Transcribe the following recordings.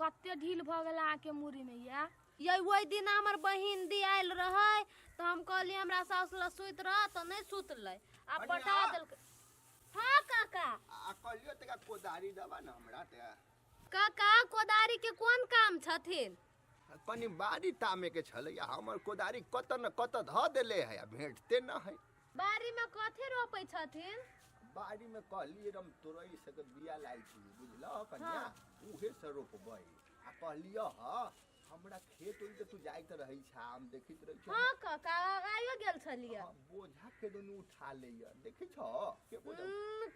कते ढील भ गेल आके मुरी में ये वही दिन हमर बहिन दी आयल रहे तो हम कहली हमरा सास ल सुत रह तो नहीं सुतले आ पटा देलकै। हां काका आ कहलियो तका कोदारी दबा न हमरा त काका कोदारी के कोन काम छथिन? कनी बाड़ी तामे के छलैया हमर कोदारी कत न कत ध देले है भेटते न है। बाड़ी में कथी रोपै छथिन? बाड़ी में कहलिए हम तोरई से बिया लाई छी बुझल कन्या उहे से रोपबै आ कहलियो ह हमरा खेत ओइ तू जाइत रहै छ हम देखित रहै छ। हां काका आइयो गेल छलिए। बोझा के दुनु उठा लेय देखै छ के बोझा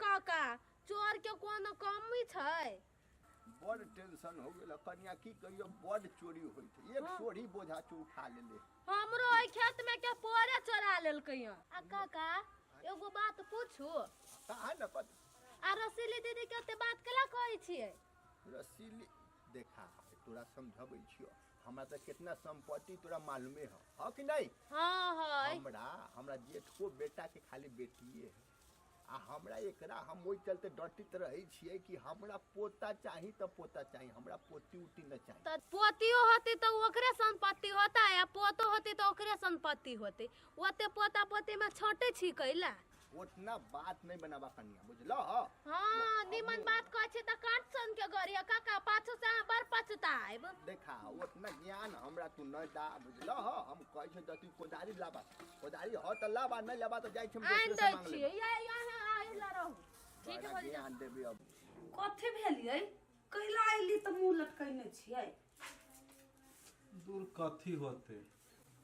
काका चोर के कोनो कमी छै? बड़ टेंशन हो गेल कन्या की कहियो बड़ चोरी होई छै एक चोरी बोझा चो उठा लेले। हमरो ओइ खेत में के पोरे चोरा लेलकै। आ काका एगो बात पूछू? कहा न पत आ रसीली दीदी के बात केला कहै छियै? रसीली देखा तोरा समझबै छियो हमरा त कितना संपत्ति तोरा मालूमे ह कि नहीं? हां है हमरा जेठ को बेटा के खाली बेटिए है आ हमरा एकरा हम ओइ चलते डटित रहै छियै कि हमरा पोता चाही त पोता चाही हमरा पोती उती न चाही। त पोतियो होती त ओकरे संपत्ति होता है पोतो होती त ओकरे संपत्ति होती ओते पोता पोती में छोटे छी कैला उतना बात नहीं बनावा कन्या बुझलो? हां निमन बात कहै छी त काट सन के गरिया काका पाछू से बर पछताइब। देखा उतना ज्ञान हमरा तू न दा बुझलो हम कहै छ त तू कोदारी लाबा कोदारी ह त लाबा नहीं लाबा त जाय छी हम दूसरे से मांग ले। ये यहां आइला रहू ठीक हो जा ध्यान देबे अब कथि भेलियै कैला आइली त मुंह लटकैने छियै? दूर कथी होते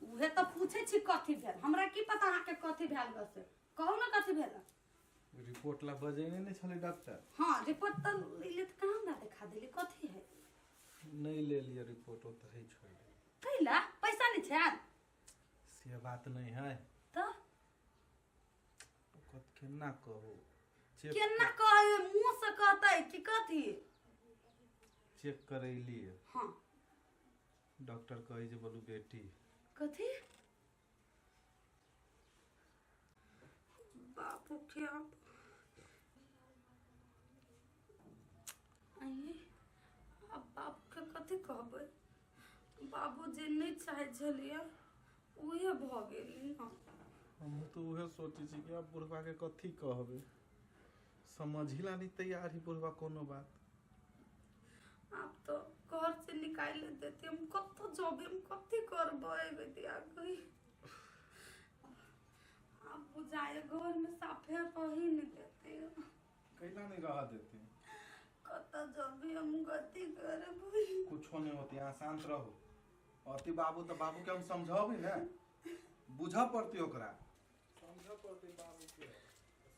उहे त पूछे छी कथि भेल हमरा की पता आके कथि भेल बस कहू ना कथि भेल? रिपोर्ट ला बजेने नहीं छले डॉक्टर? हां रिपोर्ट त ले त कहां ना दिखा देली कथि है? नहीं ले लिया रिपोर्ट ओ त है छोड़ कैला पैसा नहीं छै से बात नहीं है त कत केना कहू केना कहे मुंह से कहतै कि कथि? चेक करैली हां डॉक्टर कहे जे बोलू बेटी कथि? बाबू क्या आइए अब बाबू के कथि कहबै? बाबू जे नहीं चाहे छलिए उहे भ गेली ना। हम तो उहे सोचे छी कि अब बुढ़वा के कथी कहबे समझिला नहीं तैयार ही बुढ़वा कोनो बात। आप तो घर से निकाल देते हम कत जबे हम कथि करबै बेटिया गई आप बुझाए घर में साफे रही नहीं देते कैला नहीं रहा देते कत जबे हम गति करबै कुछ नहीं होती यहाँ शांत रहो अति बाबू तो बाबू के हम समझाबी ना बुझा पड़ती ओकरा समझा पड़ती बाबू के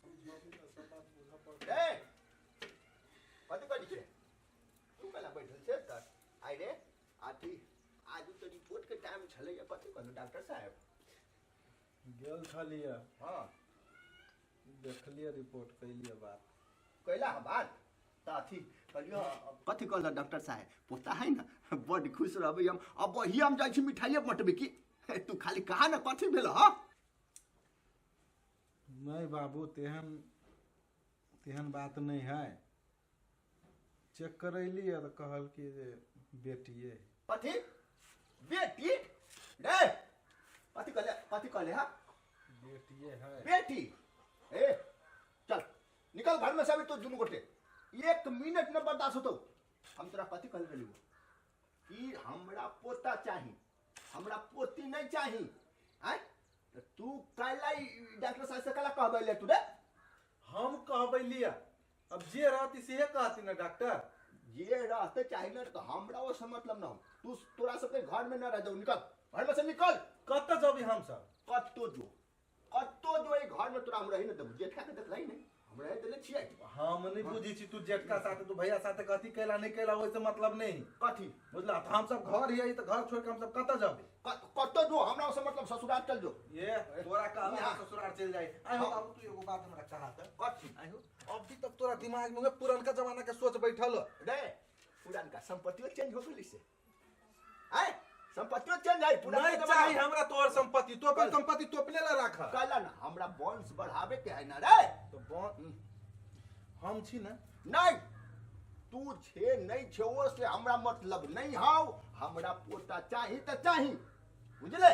समझाबी ना सब बात बुझा पड़ती। ए कथि कहि छै तू कला बैठल छै त आइ रे आथी आज तो रिपोर्ट के टाइम छलैया कथि कहलु डॉक्टर साहब? गेल छलिए हां देखलिए रिपोर्ट कैलिए बात कैला बात ताथी कहलियो कथि कहल डॉक्टर साहब पोता है ना बड़ खुश रहबै हम अब वही हम जाय छी मिठाइए बटबे की तू खाली कहा ना कथि भेल ह? नहीं बाबू तेहन बात नहीं है चेक करैली तो कहल कि जे बेटिए कथि बेटी रे कथि कहले हा बेटिए है बेटी ए चल निकल घर में से तू दुनु गोटे 1 मिनट न बर्दाश्त होतो हम तोरा कथि कहले रही कि हमरा पोता चाही हमरा पोती नहीं चाही आय तू काला डॉक्टर साहब से काला कहबै ले तू रे? हम कहबै लिया अब जे रहती से कहती ना डॉक्टर ये रहते चाहिए ना तो हमरा वो से मतलब ना तू तोरा सबके घर में न रह जाओ निकल घर में से निकल कत जबी हम सब कत्तो जो ए घर में तोरा हम रही न देबू जेठा के देख रही नहीं हम रहे देले छियै हम नहीं बुझी छी तू जेठका साथे तू भैया साथे कथी कैला नहीं कैला ओइसे मतलब नहीं कथी बुझला तो हम सब घर ही तो घर छोड़ के हम सब कत जाबे कत्तो जो हमरा से मतलब ससुराल चल जो ये तोरा कहबे हम ससुराल चल जाई आइ हो बाबू तू एगो बात हमरा कहा त कथी आइ हो अभी तक तोरा दिमाग में पुरानका जमाना के सोच बैठल रे पुरानका संपत्ति चेंज हो गेली से आय संपत्ति चेंज है पूरा नहीं चाहिए हमरा तोर संपत्ति तो अपन संपत्ति तोपने ला राख कहला ना हमरा वंश बढ़ावे के है ना रे तो हम छी ना नहीं तू छे नहीं छे वो से हमरा मतलब नहीं हाउ, हमरा पोता चाहिए तो चाहिए, बुझले?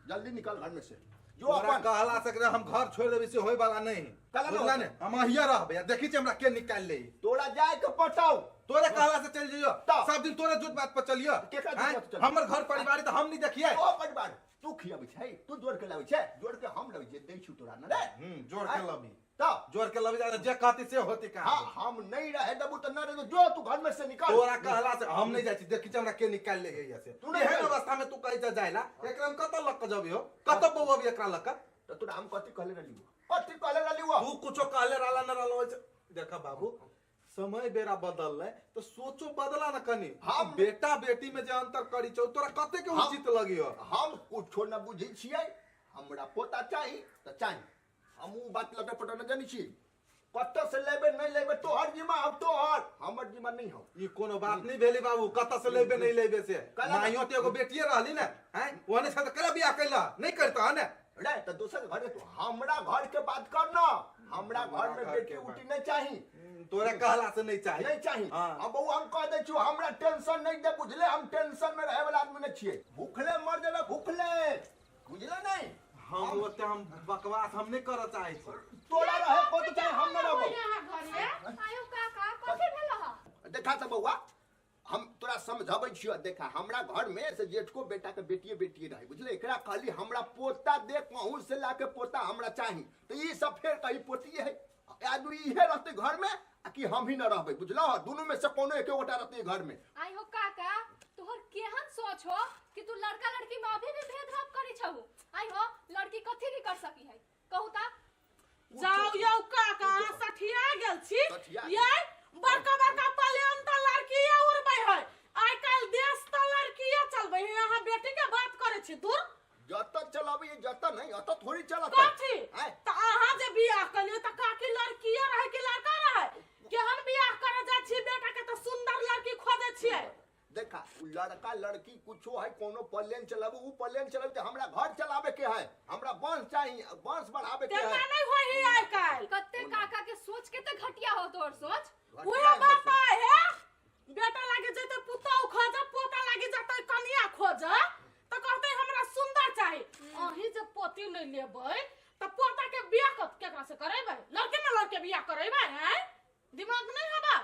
जल्दी निकल घर में से जो तोरा अपन कहला से हम घर छोड़ देबे से होय वाला नहीं। कहला बुझला न ने हम हिया रहबे, देखी छी हमरा के निकाल ले। तोरा जाए के पटाओ, तोरे कहला से चल जइयो, तो। सब दिन तोरे जुट बात पर चलियो। केकरा जुट हैं? बात पर चलियो? हमर घर परिवार त हम नहीं देखिए। ओ परिवार तू खियाबै छै, तू जोड़ के लाबै छै, जोड़ के हम लाबै छै, दै छु तोरा न रे। जोड़ के लबी, तो जोड़ के लबी जे कहती से होती का। हाँ हम नहीं रहे देबू तो न रहे, जो तू घर में से निकाल। तोरा कहला से हम नहीं जाय छी, देखी छी हमरा के निकाल ले हिया से। तू नहीं एहन जाय। अवस्था में तू कहि जा जायला, एकरा में कत लक जबियो, कत बौबी एकरा लक। तो तोरा हम कथी कहले रहली, कथी कहले रहली वो? तू कुछो कहले रहला न रहला। देखा बाबू, समय बेरा बदल है तो सोचो बदला न कनी। हम बेटा बेटी में जे अंतर करी छौ तोरा कते के उचित लगियो। हम कुछो न बुझै छियै, हमरा पोता चाही तो चाही, हम उ बात लटे पटे न जानी छी। कत से लेबे नहीं लेबे तोहर जिम्मा, अब तोहर, हमर जिम्मा नहीं हो। ई कोनो बात नहीं भेली बाबू, कत से लेबे नहीं लेबे से। कला- माइयो ते एगो बेटिए रहली न, हैं? ओने से कला बियाह कैला नहीं करता न। रे तो दूसरे घर में तू हमरा घर के बात कर न, हमरा घर में घर बेटी के उठी नहीं चाही, तोरा कहला से नहीं चाहिए। नहीं चाही। हाँ। अब बहू हम कह दे छु, हमरा टेंशन नहीं दे, बुझले? हम टेंशन में रहे वाला आदमी नहीं छियै, भूखले मर जेबे, भूखले, बुझले नहीं? हम ओते हम बकवास हम नहीं करत चाहे छी। तोरा रहे को तो चाहे, हम न रहबो। आयो काका कथी भेल ह? देखा त बउआ, हम तोरा समझाबै छियो। देखा हमरा घर में से जेठको बेटा के बेटिए बेटिए रहे, बुझले? एकरा कहली हमरा पोता दे, कहूं से लाके पोता हमरा चाही, तो ई सब फेर कही पोतिए है। आदमी इहे रहते घर में आ कि हम ही न रहबै, बुझलो? दोनों में से कोनो एके गोटा रहते घर में। आई हो काका, तोहर केहन सोच हो कि तू लड़का लड़की में अभी भी भेदभाव करी छहु? आई हो लड़की कथी नहीं कर सकी है, कहू ता? जाओ यौ काका, सठिया गेल छी। सठिया ये बड़का बड़का प्लेन त लड़कीए उड़बै है, आइ काल देश त लड़कीए चलबै है। यहाँ बेटी के बात करे छी दूर जत चलाबै, जत नहीं अत थोड़ी चलत। कथी आय त अहाँ जे बियाह कलियो त काकी लड़कीए रहे कि लड़का रहे? केहन बियाह करे जा छी बेटा के, त सुंदर लड़की खोजे छियै। देखा उ लड़का लड़की कुछो है, कोनो प्लेन चलाबू, उ प्लेन चलाबू तो हमरा घर चलावे के है, हमरा वंश चाहिए, वंश बढ़ावे के तेना है। नहीं होई है आइ काल। कत्ते काका के सोच के ते घटिया हो तोहर सोच। उहे बात है, बेटा लागे जते पुतौ खोज, पोता लागे जते कनिया खोज, त कहते हमरा सुंदर चाही। अही जे पोती नहीं लेबै त पोता के बियाह केकरा से करेबै? लड़के में लड़के बियाह करेबै हैं? दिमाग नहीं हबा?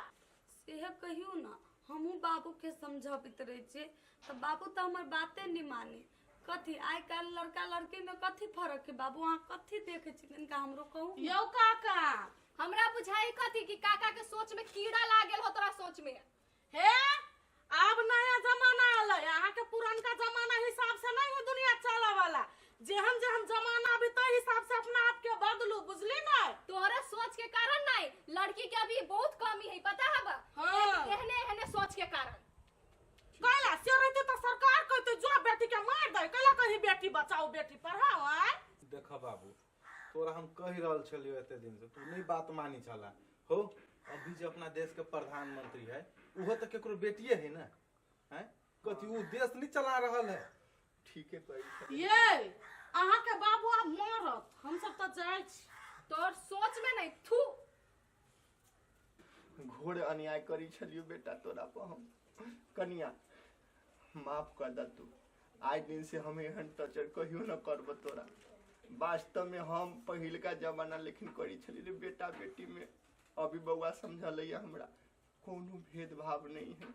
सेह कहियो ना, हमहू बाबू के समझाबित रहे छे, तो बाबू तो हमार बातें नहीं माने। कथी आइ काल लड़का लड़की में कथी फर्क है बाबू? अहाँ कथी देखे छी तनिका हमरो कहू। यौ काका, हमरा बुझाई कथी कि काका के सोच में कीड़ा लागल हो तोरा सोच में। हे अब नया जमाना आले, अहाँ के पुरानका जमाना हिसाब से नहीं है दुनिया चला वाला। जेहन जेहन जमाना अभी तो हिसाब से अपना आप के बदलू, बुझली ना? तोहरे सोच के कारण नहीं, लड़की के अभी बहुत कमी है, पता है बा? हाँ। एहने एहने सोच के कारण। कैला से रहते तो सरकार कहते जो बेटी के मार दे, कैला कही बेटी बचाओ बेटी पढ़ाओ। आय देखा बाबू, तोरा हम कहि रहल छलियो एते दिन से, तू नहीं बात मानी छला हो। अभी जो अपना देश के प्रधानमंत्री है, उहो तो केकरो बेटिए है ना, हैं? कथी उ देश नहीं चला रहल है? ठीक है कही। ये अहाँ के बाबू अब मरत, हम सब तो जाय छी। तोहर सोच में नहीं थू। घोर अन्याय करी छलियो बेटा तोरा पर हम। कनिया माफ कर द तू, आज दिन से हम एहन टचर कहियो न करब तोरा। वास्तव में हम पहिलका जमाना लेकिन करी छलिए बेटा बेटी में। अभी बउआ समझल हमरा कोनो भेदभाव नहीं है।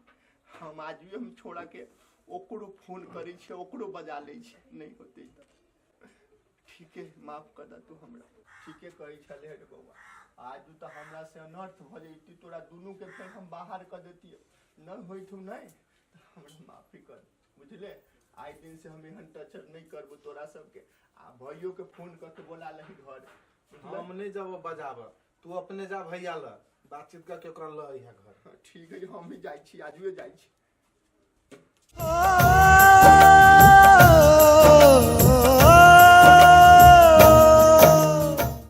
हम आज भी हम छोड़ा के ओकरो फोन करी छे, ओकरो बजा ले छे, नहीं होते त ठीक है माफ कर द तू हमरा। ठीक है कही छले रे बउआ, आज तो हमरा से अनर्थ भ जैती, तोरा दुनू के फेर हम बाहर कर देती, न होइथु नहीं तो हमरा माफी कर, बुझले? आज दिन से हम एहन टचर नहीं करबो तोरा सबके। आ भैयो के फोन करके बोला लही घर, हम नहीं जाब बजाब, तू अपने जा भैया ल बातचीत करके ओकरा ल यहाँ घर। ठीक है हम भी जाई छी, आजुए जाई छी। Oh